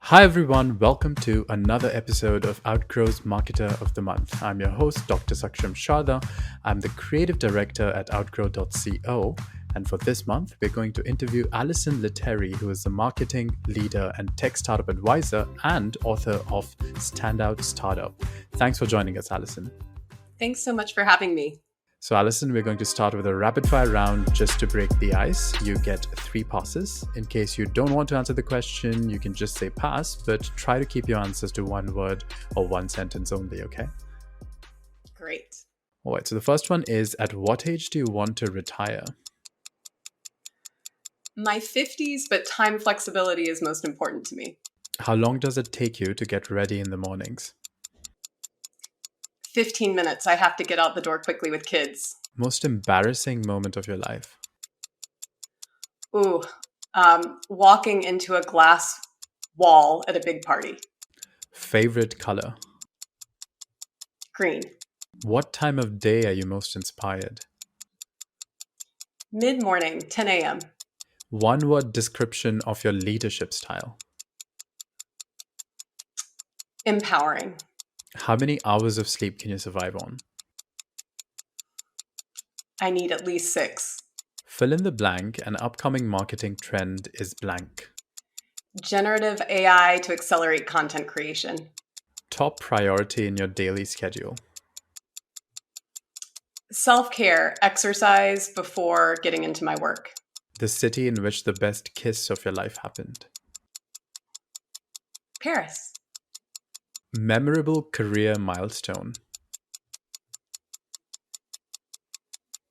Hi everyone, welcome to another episode of Outgrow's Marketer of the Month. I'm your host, Dr. Saksham Sharda. I'm the creative director at outgrow.co. And for this month, we're going to interview Allyson Letteri, who is the marketing leader and tech startup advisor and author of Standout Startup. Thanks for joining us, Allyson. Thanks so much for having me. So, Allyson, we're going to start with a rapid fire round just to break the ice. You get 3 passes. In case you don't want to answer the question, you can just say pass, but try to keep your answers to one word or one sentence only, okay? Great. All right, so the first one is, at what age do you want to retire? My 50s, but time flexibility is most important to me. How long does it take you to get ready in the mornings? 15 minutes. I have to get out the door quickly with kids. Most embarrassing moment of your life? Walking into a glass wall at a big party. Favorite color? Green. What time of day are you most inspired? Mid-morning, 10 a.m. One word description of your leadership style? Empowering. How many hours of sleep can you survive on? I need at least 6. Fill in the blank. An upcoming marketing trend is blank. Generative AI to accelerate content creation. Top priority in your daily schedule? Self-care, exercise before getting into my work. The city in which the best kiss of your life happened? Paris. Memorable career milestone?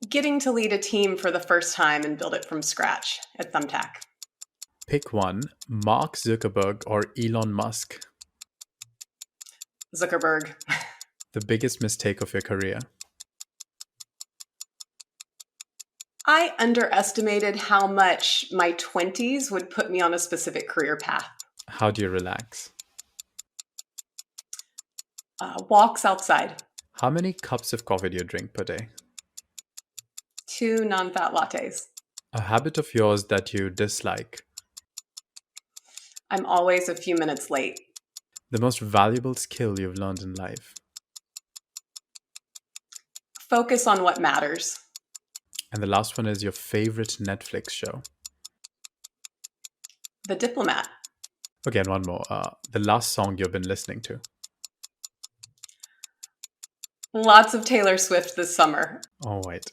Getting to lead a team for the first time and build it from scratch at Thumbtack. Pick one, Mark Zuckerberg or Elon Musk? Zuckerberg. The biggest mistake of your career? I underestimated how much my 20s would put me on a specific career path. How do you relax? Walks outside. How many cups of coffee do you drink per day? 2 non-fat lattes. A habit of yours that you dislike? I'm always a few minutes late. The most valuable skill you've learned in life? Focus on what matters. And the last one is your favorite Netflix show? The Diplomat. Okay, and one more. The last song you've been listening to? Lots of Taylor Swift this summer. All right.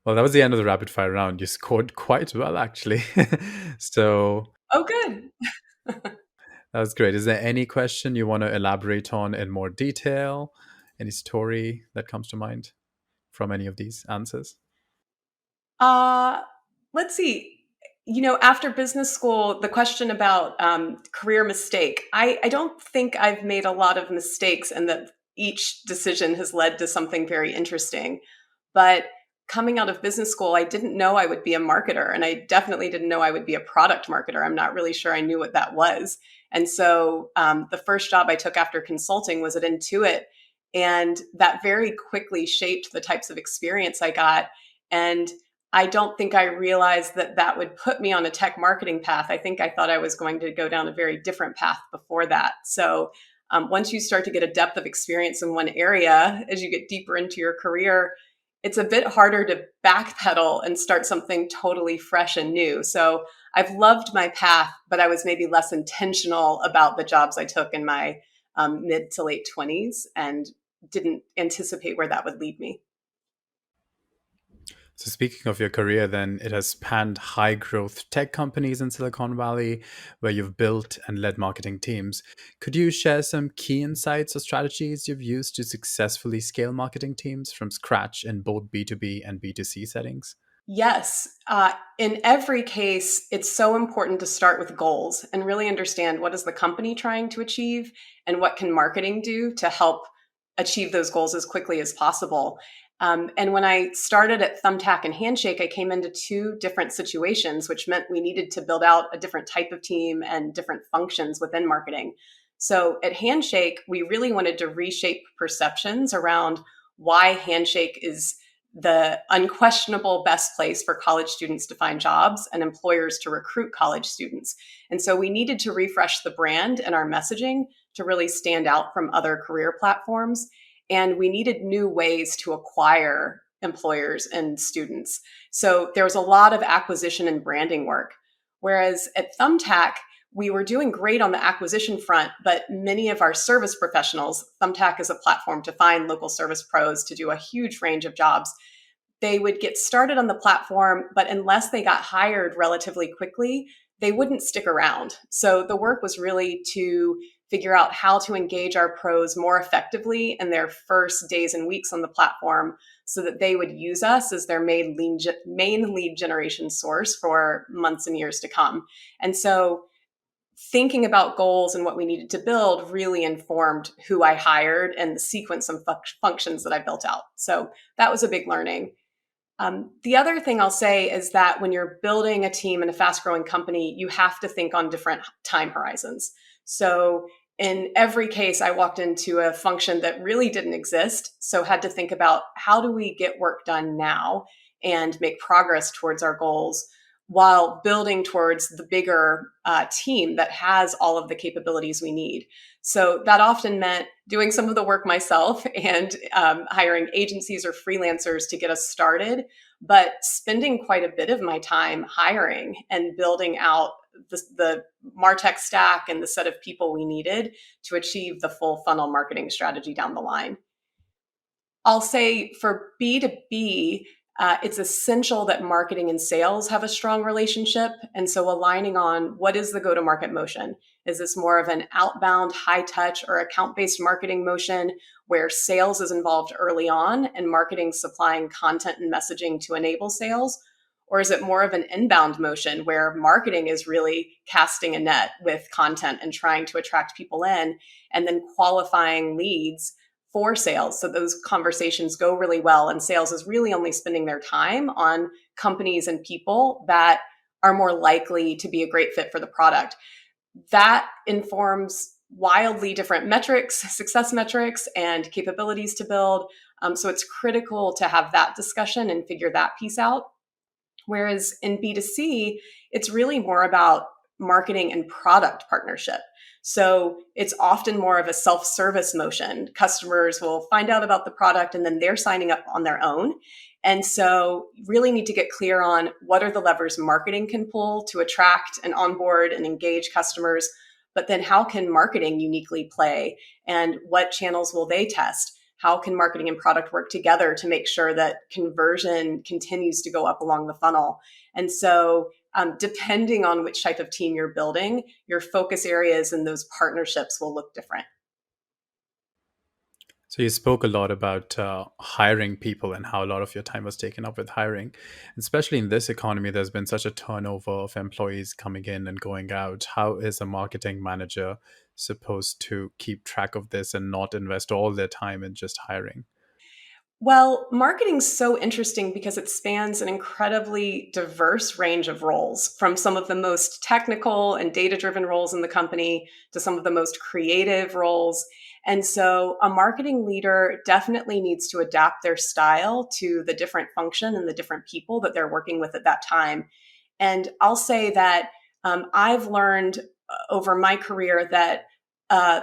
Well, that was the end of the rapid fire round. You scored quite well, actually. So Oh, good. that was great. Is there any question you want to elaborate on in more detail? Any story that comes to mind from any of these answers? Let's see. After business school, the question about career mistake, I don't think I've made a lot of mistakes and that each decision has led to something very interesting. But coming out of business school, I didn't know I would be a marketer, and I definitely didn't know I would be a product marketer. I'm not really sure I knew what that was. And so the first job I took after consulting was at Intuit, and that very quickly shaped the types of experience I got. And I don't think I realized that that would put me on a tech marketing path. I think I thought I was going to go down a very different path before that. So once you start to get a depth of experience in one area, as you get deeper into your career, it's a bit harder to backpedal and start something totally fresh and new. So I've loved my path, but I was maybe less intentional about the jobs I took in my mid to late 20s and didn't anticipate where that would lead me. So speaking of your career, then it has spanned high growth tech companies in Silicon Valley where you've built and led marketing teams. Could you share some key insights or strategies you've used to successfully scale marketing teams from scratch in both B2B and B2C settings? Yes. In every case, it's so important to start with goals and really understand what is the company trying to achieve and what can marketing do to help achieve those goals as quickly as possible. And when I started at Thumbtack and Handshake, I came into 2 different situations, which meant we needed to build out a different type of team and different functions within marketing. So at Handshake, we really wanted to reshape perceptions around why Handshake is the unquestionable best place for college students to find jobs and employers to recruit college students. And so we needed to refresh the brand and our messaging to really stand out from other career platforms. And we needed new ways to acquire employers and students. So there was a lot of acquisition and branding work. Whereas at Thumbtack, we were doing great on the acquisition front, but many of our service professionals, Thumbtack is a platform to find local service pros to do a huge range of jobs. They would get started on the platform, but unless they got hired relatively quickly, they wouldn't stick around. So the work was really to figure out how to engage our pros more effectively in their first days and weeks on the platform so that they would use us as their main lead generation source for months and years to come. And so thinking about goals and what we needed to build really informed who I hired and the sequence of functions that I built out. So that was a big learning. The other thing I'll say is that when you're building a team in a fast growing company, you have to think on different time horizons. So in every case, I walked into a function that really didn't exist. So had to think about how do we get work done now and make progress towards our goals while building towards the bigger team that has all of the capabilities we need. So that often meant doing some of the work myself and hiring agencies or freelancers to get us started, but spending quite a bit of my time hiring and building out the MarTech stack and the set of people we needed to achieve the full funnel marketing strategy down the line. I'll say for B2B, it's essential that marketing and sales have a strong relationship. And so aligning on what is the go-to-market motion? Is this more of an outbound, high-touch, or account-based marketing motion where sales is involved early on and marketing supplying content and messaging to enable sales? Or is it more of an inbound motion where marketing is really casting a net with content and trying to attract people in and then qualifying leads for sales? So those conversations go really well, and sales is really only spending their time on companies and people that are more likely to be a great fit for the product. That informs wildly different metrics, success metrics, and capabilities to build. So it's critical to have that discussion and figure that piece out. Whereas in B2C, it's really more about marketing and product partnership. So it's often more of a self-service motion. Customers will find out about the product and then they're signing up on their own. And so really need to get clear on what are the levers marketing can pull to attract and onboard and engage customers, but then how can marketing uniquely play and what channels will they test? How can marketing and product work together to make sure that conversion continues to go up along the funnel? And so depending on which type of team you're building, your focus areas and those partnerships will look different. So you spoke a lot about hiring people and how a lot of your time was taken up with hiring. Especially in this economy, there's been such a turnover of employees coming in and going out. How is a marketing manager supposed to keep track of this and not invest all their time in just hiring? Well, marketing's so interesting because it spans an incredibly diverse range of roles, from some of the most technical and data-driven roles in the company to some of the most creative roles. And so a marketing leader definitely needs to adapt their style to the different function and the different people that they're working with at that time. And I'll say that I've learned over my career that uh,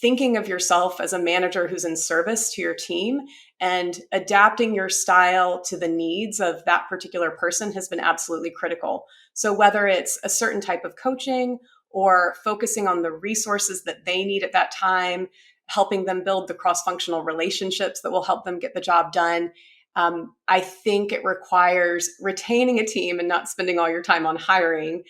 thinking of yourself as a manager who's in service to your team and adapting your style to the needs of that particular person has been absolutely critical. So whether it's a certain type of coaching or focusing on the resources that they need at that time, helping them build the cross-functional relationships that will help them get the job done. I think it requires retaining a team and not spending all your time on hiring,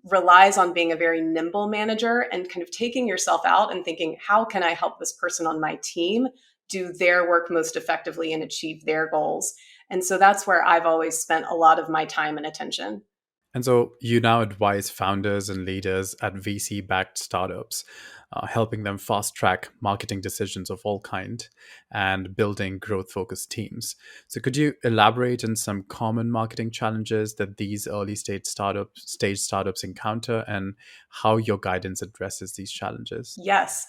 relies on being a very nimble manager and kind of taking yourself out and thinking, how can I help this person on my team do their work most effectively and achieve their goals? And so that's where I've always spent a lot of my time and attention. And so you now advise founders and leaders at VC-backed startups, helping them fast track marketing decisions of all kind and building growth-focused teams. So could you elaborate on some common marketing challenges that these early stage startups encounter and how your guidance addresses these challenges? Yes.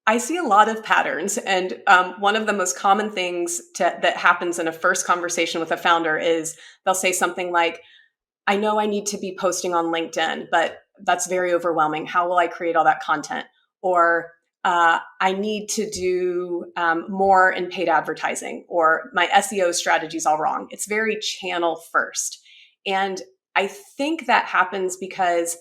I see a lot of patterns. And one of the most common things that happens in a first conversation with a founder is they'll say something like, I know I need to be posting on LinkedIn, but that's very overwhelming. How will I create all that content? Or I need to do more in paid advertising, or my SEO strategy is all wrong. It's very channel first. And I think that happens because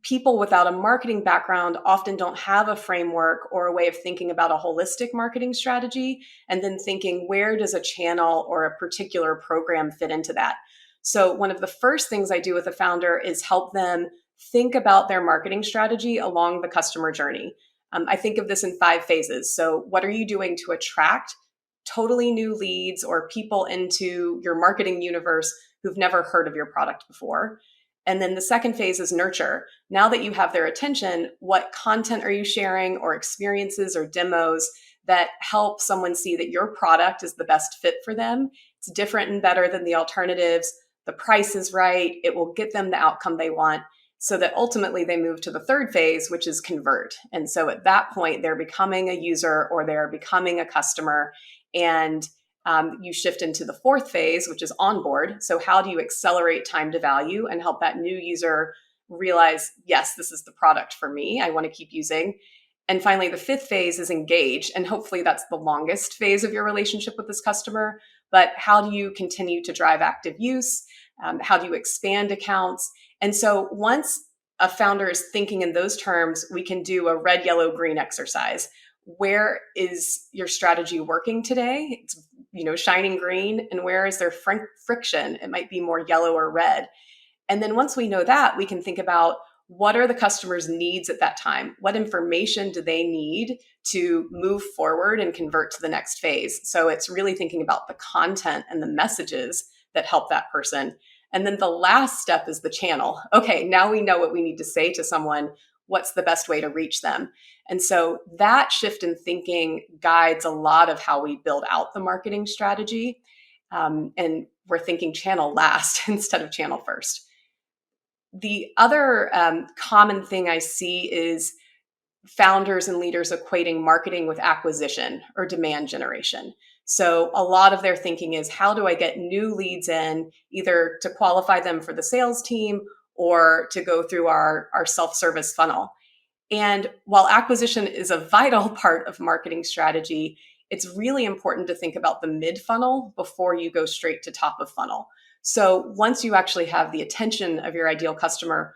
people without a marketing background often don't have a framework or a way of thinking about a holistic marketing strategy, and then thinking, where does a channel or a particular program fit into that? So one of the first things I do with a founder is help them think about their marketing strategy along the customer journey. I think of this in 5 phases. So what are you doing to attract totally new leads or people into your marketing universe who've never heard of your product before? And then the second phase is nurture. Now that you have their attention, what content are you sharing, or experiences or demos that help someone see that your product is the best fit for them? It's different and better than the alternatives. The price is right. It will get them the outcome they want, so that ultimately they move to the third phase, which is convert. And so at that point, they're becoming a user or they're becoming a customer. And you shift into the fourth phase, which is onboard. So how do you accelerate time to value and help that new user realize, yes, this is the product for me, I want to keep using? And finally, the fifth phase is engage. And hopefully that's the longest phase of your relationship with this customer. But how do you continue to drive active use? How do you expand accounts? And so once a founder is thinking in those terms, we can do a red, yellow, green exercise. Where is your strategy working today? It's shining green. And where is there friction? It might be more yellow or red. And then once we know that, we can think about, what are the customer's needs at that time? What information do they need to move forward and convert to the next phase? So it's really thinking about the content and the messages that help that person. And then the last step is the channel. Okay, now we know what we need to say to someone. What's the best way to reach them? And so that shift in thinking guides a lot of how we build out the marketing strategy. And we're thinking channel last instead of channel first. The other common thing I see is founders and leaders equating marketing with acquisition or demand generation. So a lot of their thinking is, how do I get new leads in, either to qualify them for the sales team or to go through our self-service funnel? And while acquisition is a vital part of marketing strategy, it's really important to think about the mid funnel before you go straight to top of funnel. So once you actually have the attention of your ideal customer,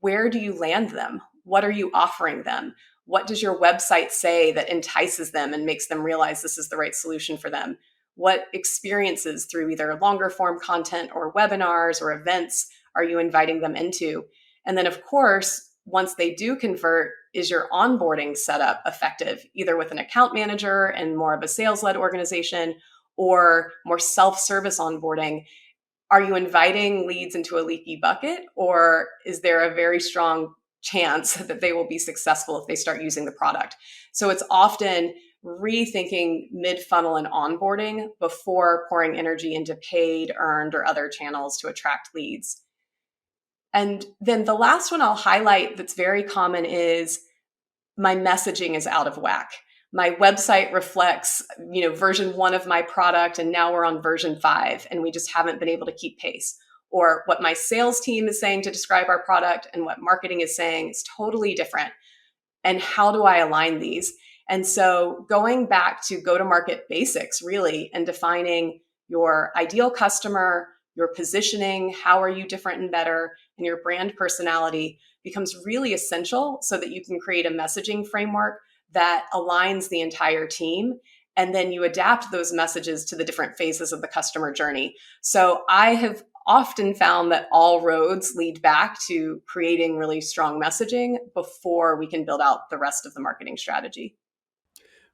where do you land them? What are you offering them? What does your website say that entices them and makes them realize this is the right solution for them? What experiences through either longer form content or webinars or events are you inviting them into? And then, of course, once they do convert, is your onboarding setup effective, either with an account manager and more of a sales-led organization, or more self-service onboarding? Are you inviting leads into a leaky bucket, or is there a very strong chance that they will be successful if they start using the product? So it's often rethinking mid-funnel and onboarding before pouring energy into paid, earned, or other channels to attract leads. And then the last one I'll highlight that's very common is, my messaging is out of whack. My website reflects, version 1 of my product, and now we're on version 5, and we just haven't been able to keep pace. Or what my sales team is saying to describe our product and what marketing is saying is totally different. And how do I align these? And so going back to go-to-market basics, really, and defining your ideal customer, your positioning, how are you different and better, and your brand personality becomes really essential, so that you can create a messaging framework that aligns the entire team. And then you adapt those messages to the different phases of the customer journey. So I have often found that all roads lead back to creating really strong messaging before we can build out the rest of the marketing strategy.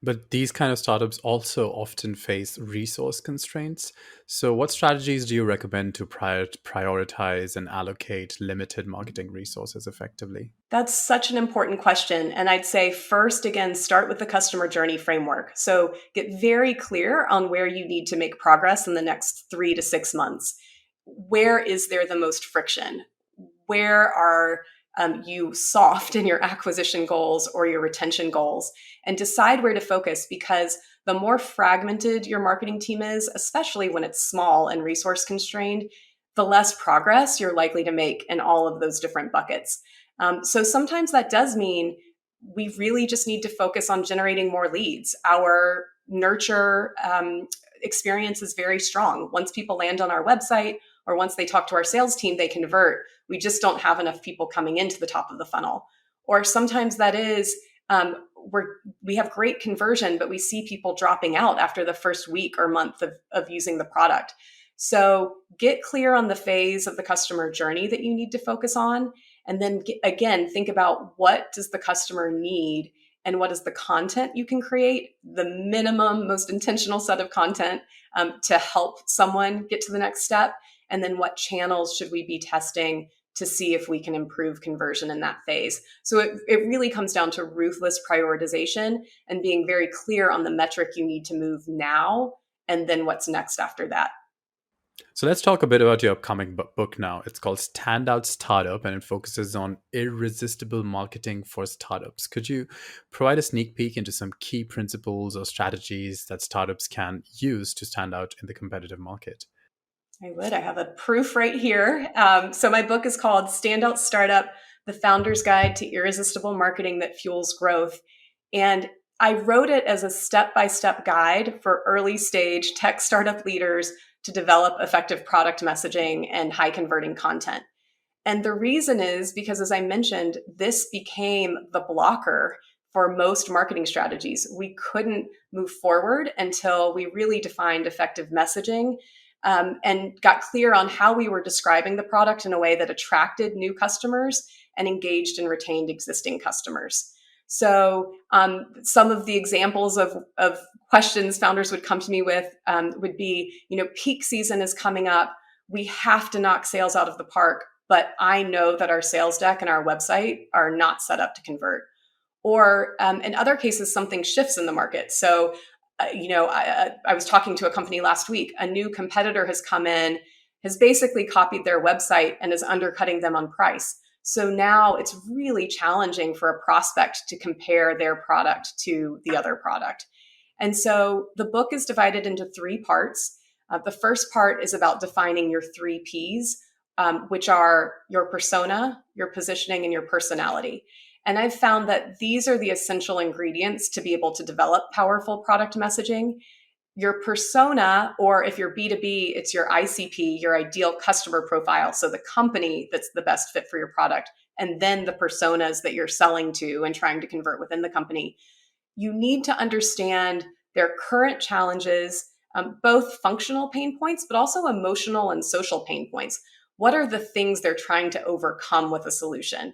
But these kind of startups also often face resource constraints. So, what strategies do you recommend to prioritize and allocate limited marketing resources effectively? That's such an important question. And I'd say first, again, start with the customer journey framework. So get very clear on where you need to make progress in the next 3 to 6 months. Where is there the most friction? Where are you soft in your acquisition goals or your retention goals, and decide where to focus, because the more fragmented your marketing team is, especially when it's small and resource constrained, the less progress you're likely to make in all of those different buckets. So sometimes that does mean we really just need to focus on generating more leads. Our nurture experience is very strong. Once people land on our website or once they talk to our sales team, they convert. We just don't have enough people coming into the top of the funnel. Or sometimes that is, we have great conversion, but we see people dropping out after the first week or month of using the product. So get clear on the phase of the customer journey that you need to focus on. And then again, think about what does the customer need and what is the content you can create, the minimum, most intentional set of content to help someone get to the next step. And then what channels should we be testing to see if we can improve conversion in that phase. So it really comes down to ruthless prioritization and being very clear on the metric you need to move now, and then what's next after that. So let's talk a bit about your upcoming book now. It's called Standout Startup, and it focuses on irresistible marketing for startups. Could you provide a sneak peek into some key principles or strategies that startups can use to stand out in the competitive market? I would. I have a proof right here. So my book is called Standout Startup, The Founder's Guide to Irresistible Marketing That Fuels Growth. And I wrote it as a step-by-step guide for early stage tech startup leaders to develop effective product messaging and high converting content. And the reason is because, as I mentioned, this became the blocker for most marketing strategies. We couldn't move forward until we really defined effective messaging and got clear on how we were describing the product in a way that attracted new customers and engaged and retained existing customers. So some of the examples of questions founders would come to me with would be, peak season is coming up. We have to knock sales out of the park, but I know that our sales deck and our website are not set up to convert. Or in other cases, something shifts in the market. So I was talking to a company last week. A new competitor has come in, has basically copied their website and is undercutting them on price. So now it's really challenging for a prospect to compare their product to the other product. And so the book is divided into 3 parts. The first part is about defining your 3 Ps, which are your persona, your positioning, and your personality. And I've found that these are the essential ingredients to be able to develop powerful product messaging. Your persona, or if you're B2B, it's your ICP, your ideal customer profile. So the company that's the best fit for your product, and then the personas that you're selling to and trying to convert within the company. You need to understand their current challenges, both functional pain points, but also emotional and social pain points. What are the things they're trying to overcome with a solution?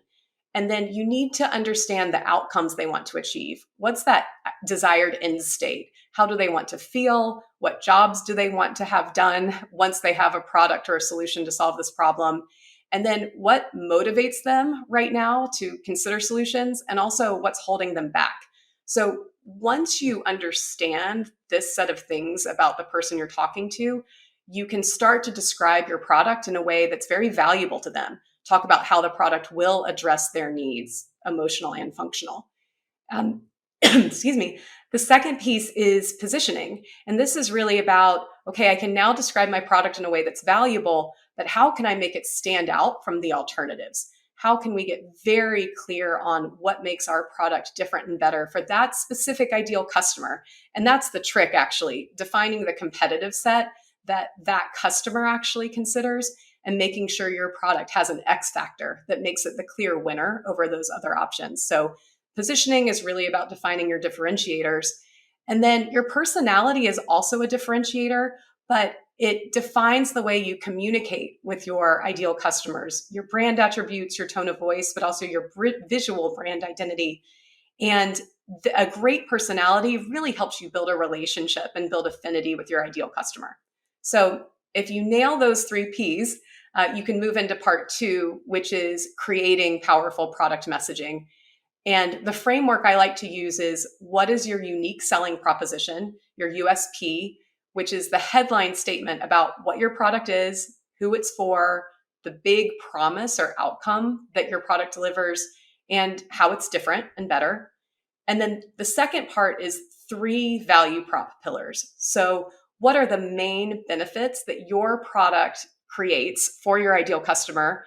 And then you need to understand the outcomes they want to achieve. What's that desired end state? How do they want to feel? What jobs do they want to have done once they have a product or a solution to solve this problem? And then what motivates them right now to consider solutions, and also what's holding them back. So once you understand this set of things about the person you're talking to, you can start to describe your product in a way that's very valuable to them. Talk about how the product will address their needs, emotional and functional. Excuse me. The second piece is positioning. And this is really about, okay, I can now describe my product in a way that's valuable, but how can I make it stand out from the alternatives? How can we get very clear on what makes our product different and better for that specific ideal customer? And that's the trick, actually, defining the competitive set that customer actually considers, and making sure your product has an X factor that makes it the clear winner over those other options. So positioning is really about defining your differentiators. And then your personality is also a differentiator, but it defines the way you communicate with your ideal customers, your brand attributes, your tone of voice, but also your visual brand identity. And a great personality really helps you build a relationship and build affinity with your ideal customer. So if you nail those 3 Ps, you can move into part 2, which is creating powerful product messaging. And the framework I like to use is, what is your unique selling proposition, your USP, which is the headline statement about what your product is, who it's for, the big promise or outcome that your product delivers and how it's different and better. And then the second part is 3 value prop pillars. So, what are the main benefits that your product creates for your ideal customer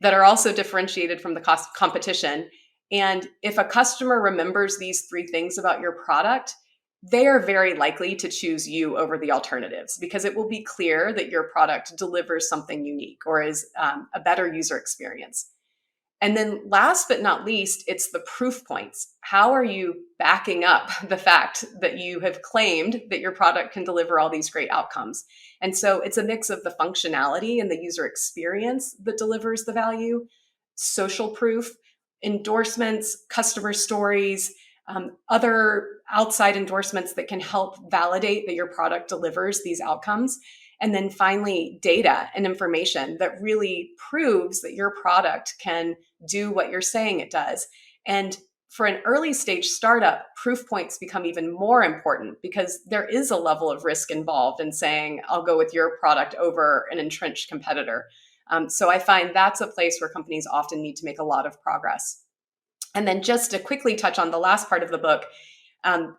that are also differentiated from the competition? And if a customer remembers these 3 things about your product, they are very likely to choose you over the alternatives because it will be clear that your product delivers something unique or is a better user experience. And then last but not least, it's the proof points. How are you backing up the fact that you have claimed that your product can deliver all these great outcomes? And so it's a mix of the functionality and the user experience that delivers the value, social proof, endorsements, customer stories, other outside endorsements that can help validate that your product delivers these outcomes. And then finally, data and information that really proves that your product can do what you're saying it does. And for an early stage startup, proof points become even more important because there is a level of risk involved in saying, I'll go with your product over an entrenched competitor. So I find that's a place where companies often need to make a lot of progress. And then just to quickly touch on the last part of the book,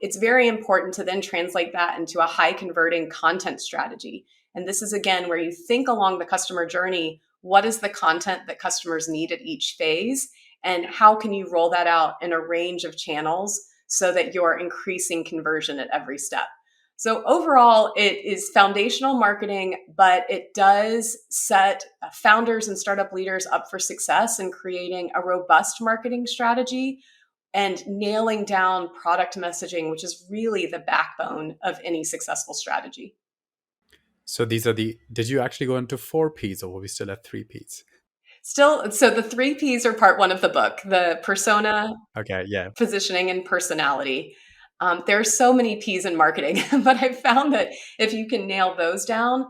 it's very important to then translate that into a high converting content strategy. And this is, again, where you think along the customer journey, what is the content that customers need at each phase? And how can you roll that out in a range of channels so that you're increasing conversion at every step? So overall, it is foundational marketing, but it does set founders and startup leaders up for success in creating a robust marketing strategy and nailing down product messaging, which is really the backbone of any successful strategy. So did you actually go into 4 Ps or were we still at 3 Ps? Still, so the 3 Ps are part 1 of the book, the persona, Okay, yeah. positioning, and personality. There are so many Ps in marketing, but I've found that if you can nail those down,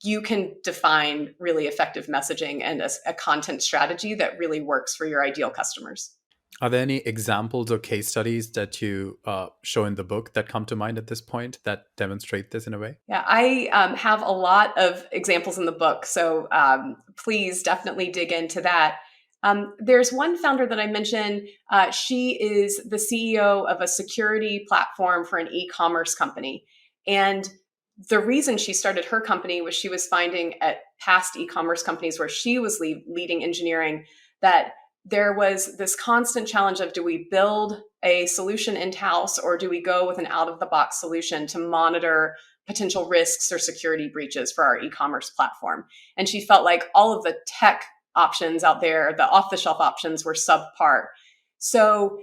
you can define really effective messaging and a content strategy that really works for your ideal customers. Are there any examples or case studies that you show in the book that come to mind at this point that demonstrate this in a way? Yeah, I have a lot of examples in the book, so please definitely dig into that. There's one founder that I mentioned. She is the CEO of a security platform for an e-commerce company. And the reason she started her company was she was finding at past e-commerce companies where she was leading engineering that there was this constant challenge of, do we build a solution in-house or do we go with an out-of-the-box solution to monitor potential risks or security breaches for our e-commerce platform? And she felt like all of the tech options out there, the off-the-shelf options, were subpar. So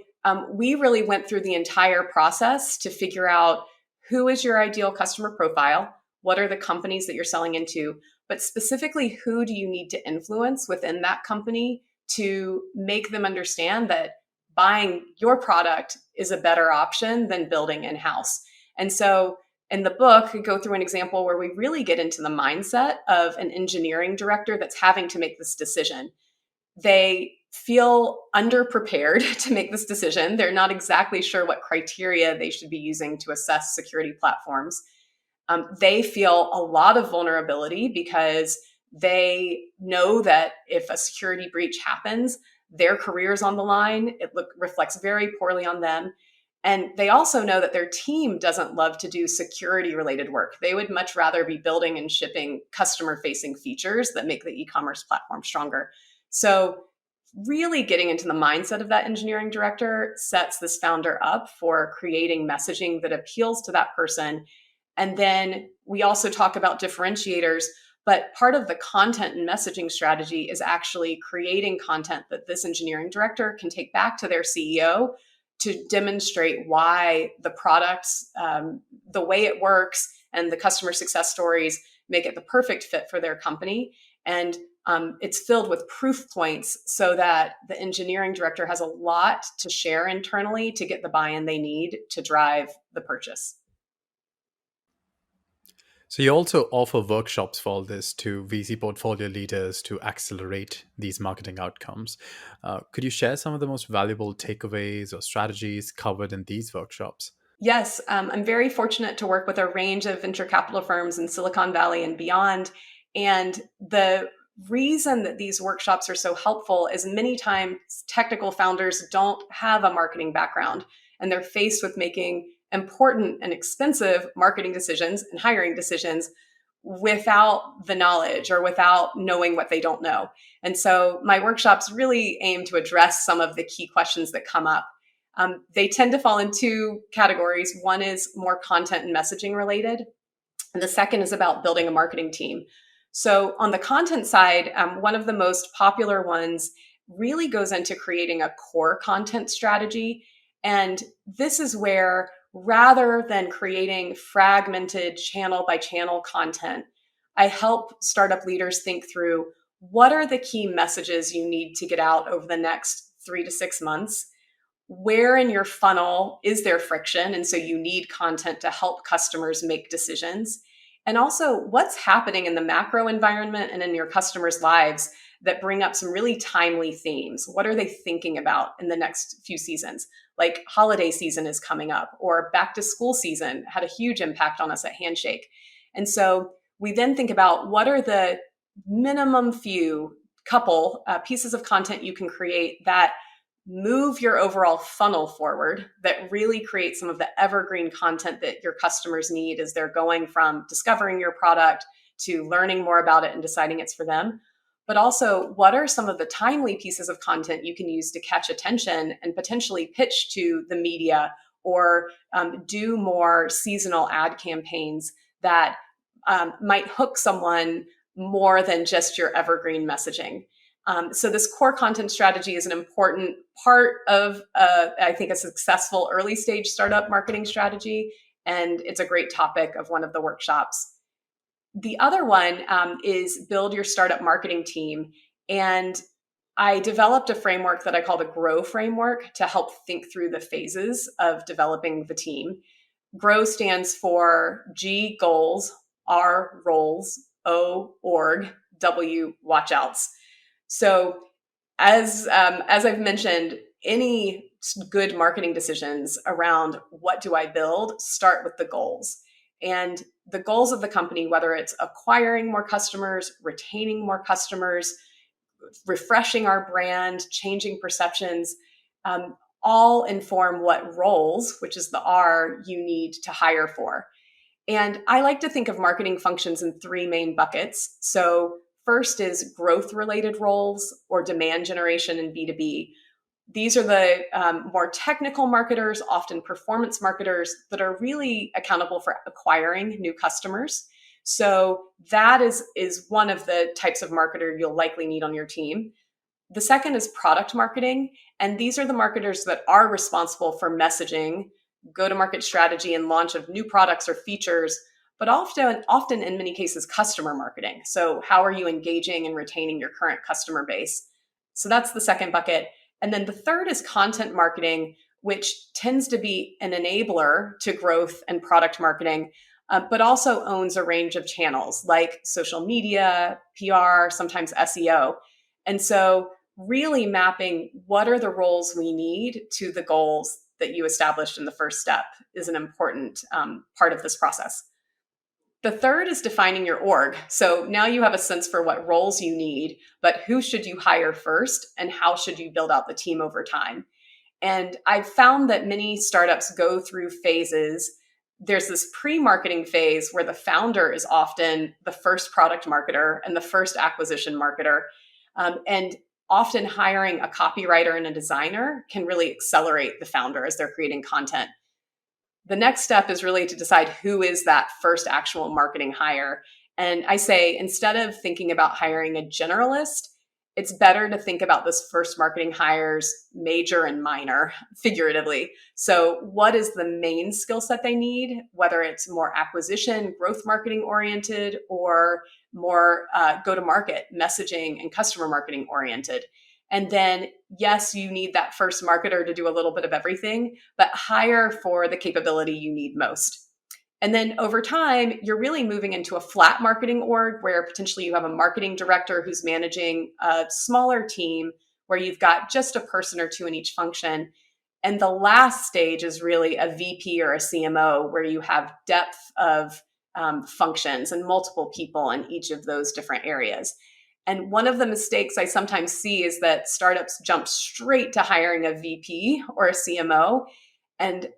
we really went through the entire process to figure out who is your ideal customer profile, what are the companies that you're selling into, but specifically, who do you need to influence within that company to make them understand that buying your product is a better option than building in-house. And so in the book, we go through an example where we really get into the mindset of an engineering director that's having to make this decision. They feel underprepared to make this decision. They're not exactly sure what criteria they should be using to assess security platforms. They feel a lot of vulnerability because they know that if a security breach happens, their career's on the line. It reflects very poorly on them. And they also know that their team doesn't love to do security related work. They would much rather be building and shipping customer facing features that make the e-commerce platform stronger. So really getting into the mindset of that engineering director sets this founder up for creating messaging that appeals to that person. And then we also talk about differentiators, but part of the content and messaging strategy is actually creating content that this engineering director can take back to their CEO to demonstrate why the products, the way it works, and the customer success stories make it the perfect fit for their company. And it's filled with proof points so that the engineering director has a lot to share internally to get the buy-in they need to drive the purchase. So you also offer workshops for all this to VC portfolio leaders to accelerate these marketing outcomes. Could you share some of the most valuable takeaways or strategies covered in these workshops? Yes, I'm very fortunate to work with a range of venture capital firms in Silicon Valley and beyond. And the reason that these workshops are so helpful is many times technical founders don't have a marketing background, and they're faced with making important and expensive marketing decisions and hiring decisions without the knowledge or without knowing what they don't know. And so my workshops really aim to address some of the key questions that come up. They tend to fall in two categories. One is more content and messaging related, and the second is about building a marketing team. So on the content side, one of the most popular ones really goes into creating a core content strategy. And this is where, rather than creating fragmented channel by channel content, I help startup leaders think through what are the key messages you need to get out over the next 3 to 6 months. Where in your funnel is there friction? And so you need content to help customers make decisions. And also, what's happening in the macro environment and in your customers' lives that bring up some really timely themes? What are they thinking about in the next few seasons? Like holiday season is coming up, or back to school season had a huge impact on us at Handshake. And so we then think about what are the minimum few couple pieces of content you can create that move your overall funnel forward, that really create some of the evergreen content that your customers need as they're going from discovering your product to learning more about it and deciding it's for them. But also, what are some of the timely pieces of content you can use to catch attention and potentially pitch to the media, or do more seasonal ad campaigns that might hook someone more than just your evergreen messaging. So this core content strategy is an important part of, I think, a successful early stage startup marketing strategy. And it's a great topic of one of the workshops. The other one is build your startup marketing team. And I developed a framework that I call the GROW framework to help think through the phases of developing the team. GROW stands for G, goals, R, roles, O, org, W, watchouts. So as I've mentioned, any good marketing decisions around what do I build start with the goals. And the goals of the company, whether it's acquiring more customers, retaining more customers, refreshing our brand, changing perceptions, all inform what roles, which is the R, you need to hire for. And I like to think of marketing functions in three main buckets. So first is growth-related roles or demand generation in B2B. These are the more technical marketers, often performance marketers, that are really accountable for acquiring new customers. So that is one of the types of marketer you'll likely need on your team. The second is product marketing. And these are the marketers that are responsible for messaging, go-to-market strategy, and launch of new products or features, but often in many cases, customer marketing. So how are you engaging and retaining your current customer base? So that's the second bucket. And then the third is content marketing, which tends to be an enabler to growth and product marketing, but also owns a range of channels like social media, PR, sometimes SEO. And so really mapping what are the roles we need to the goals that you established in the first step is an important part of this process. The third is defining your org. So now you have a sense for what roles you need, but who should you hire first and how should you build out the team over time? And I've found that many startups go through phases. There's this pre-marketing phase where the founder is often the first product marketer and the first acquisition marketer. And often hiring a copywriter and a designer can really accelerate the founder as they're creating content. The next step is really to decide who is that first actual marketing hire. And I say, instead of thinking about hiring a generalist, it's better to think about this first marketing hire's major and minor, figuratively. So what is the main skill set they need, whether it's more acquisition, growth marketing oriented, or more go-to-market messaging and customer marketing oriented? And then, yes, you need that first marketer to do a little bit of everything, but hire for the capability you need most. And then over time, you're really moving into a flat marketing org where potentially you have a marketing director who's managing a smaller team where you've got just a person or two in each function. And the last stage is really a VP or a CMO where you have depth of functions and multiple people in each of those different areas. And one of the mistakes I sometimes see is that startups jump straight to hiring a VP or a CMO. And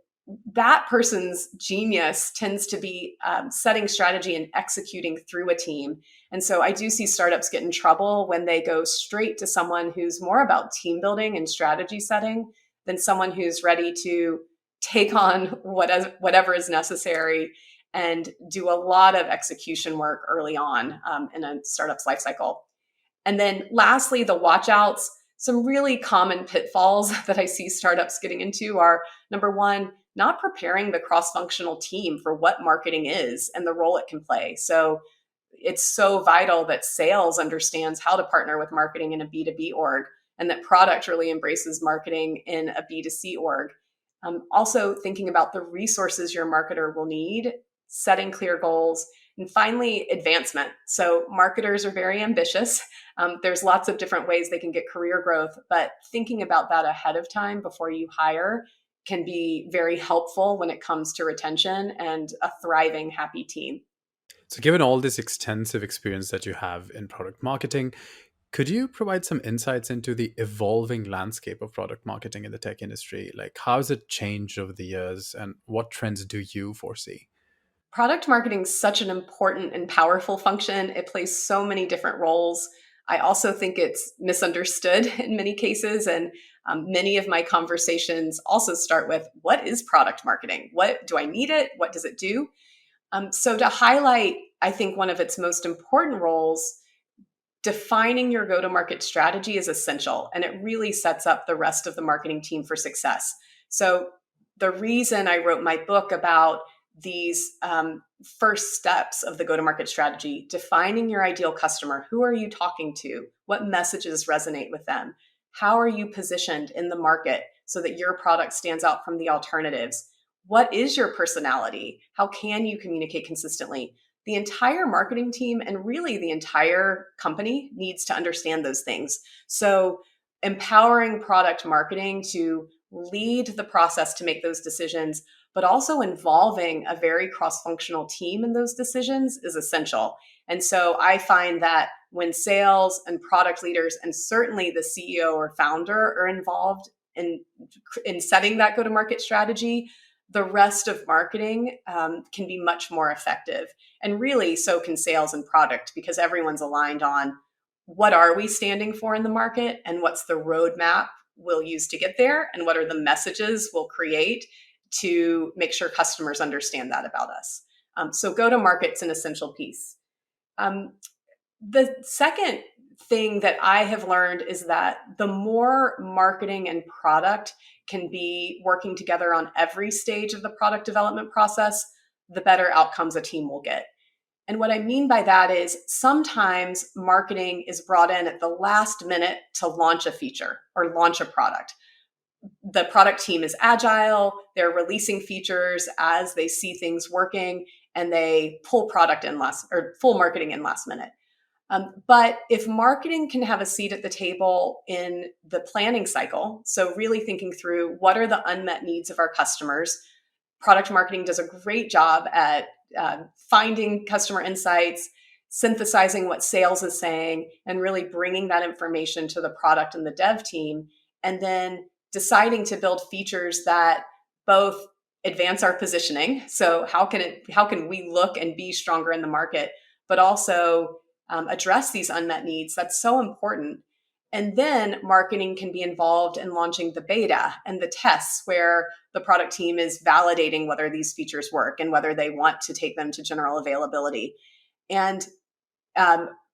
that person's genius tends to be setting strategy and executing through a team. And so I do see startups get in trouble when they go straight to someone who's more about team building and strategy setting than someone who's ready to take on whatever is necessary and do a lot of execution work early on in a startup's life cycle. And then lastly, the watch outs. Some really common pitfalls that I see startups getting into are, number one, not preparing the cross-functional team for what marketing is and the role it can play. So it's so vital that sales understands how to partner with marketing in a B2B org, and that product really embraces marketing in a B2C org. Also thinking about the resources your marketer will need, setting clear goals, and finally, advancement. So marketers are very ambitious. There's lots of different ways they can get career growth, but thinking about that ahead of time before you hire can be very helpful when it comes to retention and a thriving, happy team. So, given all this extensive experience that you have in product marketing, could you provide some insights into the evolving landscape of product marketing in the tech industry? Like, how has it changed over the years, and what trends do you foresee? Product marketing is such an important and powerful function. It plays so many different roles. I also think it's misunderstood in many cases. And many of my conversations also start with, what is product marketing? What do I need it? What does it do? So to highlight, I think one of its most important roles, defining your go-to-market strategy is essential. And it really sets up the rest of the marketing team for success. So the reason I wrote my book about these first steps of the go-to-market strategy, defining your ideal customer. Who are you talking to? What messages resonate with them? How are you positioned in the market so that your product stands out from the alternatives? What is your personality? How can you communicate consistently? The entire marketing team and really the entire company needs to understand those things. So empowering product marketing to lead the process to make those decisions, but also involving a very cross-functional team in those decisions is essential. And so I find that when sales and product leaders, and certainly the CEO or founder, are involved in setting that go-to-market strategy, the rest of marketing can be much more effective. And really, so can sales and product, because everyone's aligned on what are we standing for in the market and what's the roadmap we'll use to get there, and what are the messages we'll create to make sure customers understand that about us. So go-to-market's an essential piece. The second thing that I have learned is that the more marketing and product can be working together on every stage of the product development process, the better outcomes a team will get. And what I mean by that is sometimes marketing is brought in at the last minute to launch a feature or launch a product. The product team is agile, they're releasing features as they see things working, and they pull full marketing in last minute. But if marketing can have a seat at the table in the planning cycle, so really thinking through what are the unmet needs of our customers, product marketing does a great job at finding customer insights, synthesizing what sales is saying, and really bringing that information to the product and the dev team, and then deciding to build features that both advance our positioning. So how can we look and be stronger in the market, but also address these unmet needs? That's so important. And then marketing can be involved in launching the beta and the tests where the product team is validating whether these features work and whether they want to take them to general availability. And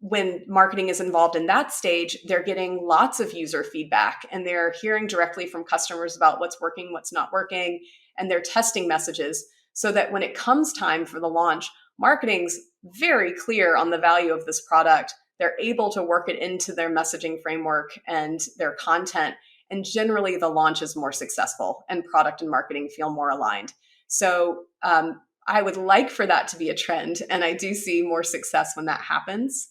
when marketing is involved in that stage, they're getting lots of user feedback and they're hearing directly from customers about what's working, what's not working, and they're testing messages so that when it comes time for the launch, marketing's very clear on the value of this product. They're able to work it into their messaging framework and their content. And generally, the launch is more successful and product and marketing feel more aligned. So I would like for that to be a trend. And I do see more success when that happens.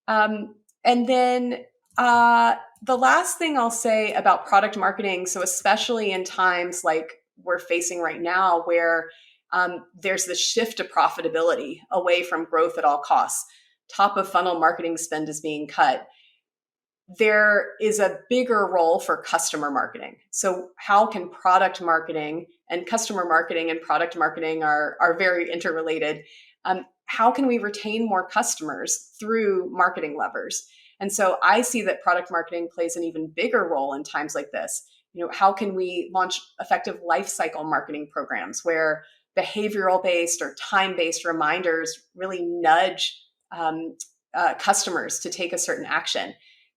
And then the last thing I'll say about product marketing, so especially in times like we're facing right now, where there's the shift to profitability away from growth at all costs. top of funnel marketing spend is being cut, there is a bigger role for customer marketing. So how can product marketing and customer marketing and product marketing are very interrelated. How can we retain more customers through marketing levers? And so I see that product marketing plays an even bigger role in times like this. How can we launch effective life cycle marketing programs where behavioral based or time based reminders really nudge customers to take a certain action?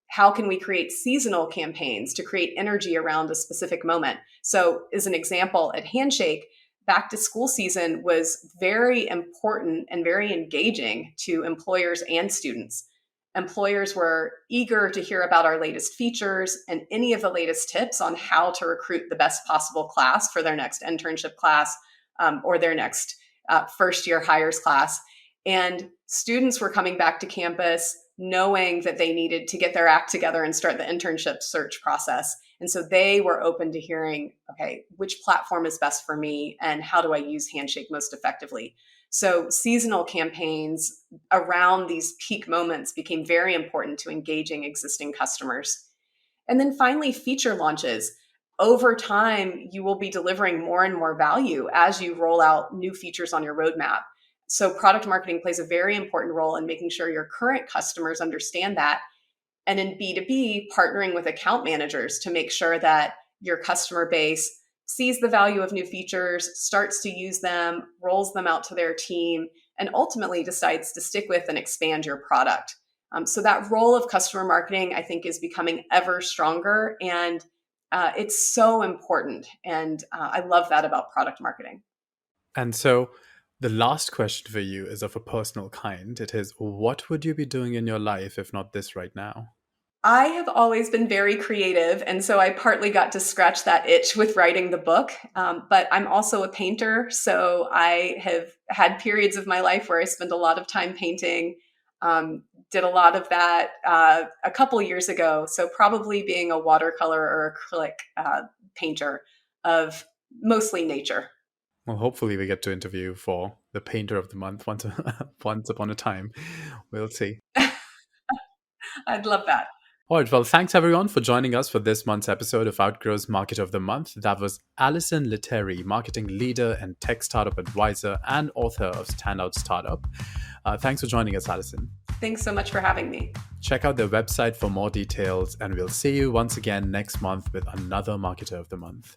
How can we create seasonal campaigns to create energy around a specific moment? So, as an example, at Handshake, back to school season was very important and very engaging to employers and students. Employers were eager to hear about our latest features and any of the latest tips on how to recruit the best possible class for their next internship class or their next first year hires class. And students were coming back to campus knowing that they needed to get their act together and start the internship search process. And so they were open to hearing, okay, which platform is best for me and how do I use Handshake most effectively? So seasonal campaigns around these peak moments became very important to engaging existing customers. And then finally, feature launches. Over time, you will be delivering more and more value as you roll out new features on your roadmap. So product marketing plays a very important role in making sure your current customers understand that. And in B2B, partnering with account managers to make sure that your customer base sees the value of new features, starts to use them, rolls them out to their team, and ultimately decides to stick with and expand your product. So that role of customer marketing, I think, is becoming ever stronger. And it's so important. And I love that about product marketing. And so the last question for you is of a personal kind. It is, what would you be doing in your life if not this right now? I have always been very creative, and so I partly got to scratch that itch with writing the book. But I'm also a painter, so I have had periods of my life where I spend a lot of time painting. Did a lot of that a couple years ago, so probably being a watercolor or acrylic painter of mostly nature. Well, hopefully we get to interview for the Painter of the Month once upon a time. We'll see. I'd love that. All right. Well, thanks everyone for joining us for this month's episode of Outgrow's Market of the Month. That was Allyson Letteri, marketing leader and tech startup advisor and author of Standout Startup. Thanks for joining us, Allyson. Thanks so much for having me. Check out their website for more details, and we'll see you once again next month with another Marketer of the Month.